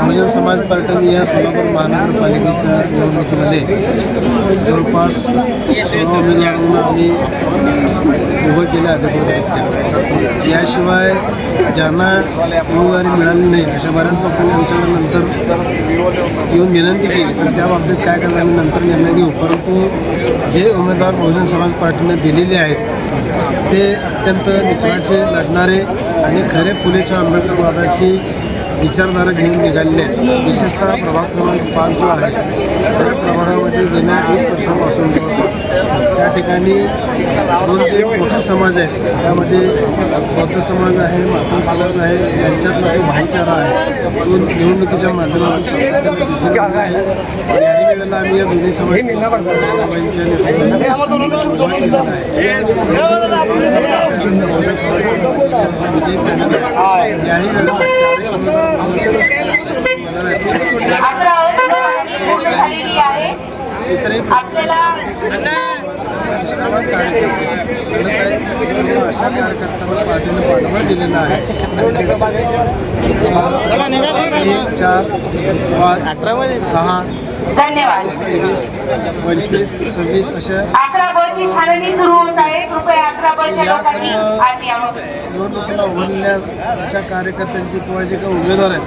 बहुजन समाज पार्टीने या सोलापूर महानगरपालिकेच्या निवडणुकीमध्ये जवळपास 16 उमेदवारांना आम्ही उभं केलं अधिकृतरित्या. याशिवाय ज्यांना उमेदवारी मिळाली नाही अशा बऱ्याच लोकांनी आमच्याकडे नंतर येऊन विनंती केली, तर त्या बाबतीत काय करणार आम्ही नंतर निर्णय घेऊ. परंतु जे उमेदवार बहुजन समाज पार्टीने दिलेले आहेत ते अत्यंत निकराचे, लढणारे आणि खरे फुलेच्या आंबेडकरवादाची विचारधारा घेऊन निघालेले आहेत. विशेषतः प्रभाग क्रमांक 5 जो आहे त्या प्रभागामध्ये गेल्या 20 वर्षांपासून त्या ठिकाणी दोन जे मोठे समाज आहेत त्यामध्ये बौद्ध समाज आहे, मातंग समाज आहे, यांच्यातला जो भाईचारा आहे तो निवडणुकीच्या माध्यमातून सातत्याने दिसून येत आहे. याही वेळेला आम्ही या दोन्ही समाजांच्या विजय पॅनल याही वेळेला इतरही अशा कार्यकर्त्यांना पार्टीनं पाठबळ दिलेला आहे. 1, 4, 5, 6, 23, 25, 26 अशा या सर्व निवडणुकीला उभारलेल्या कार्यकर्त्यांची किंवा जे काही उमेदवार आहेत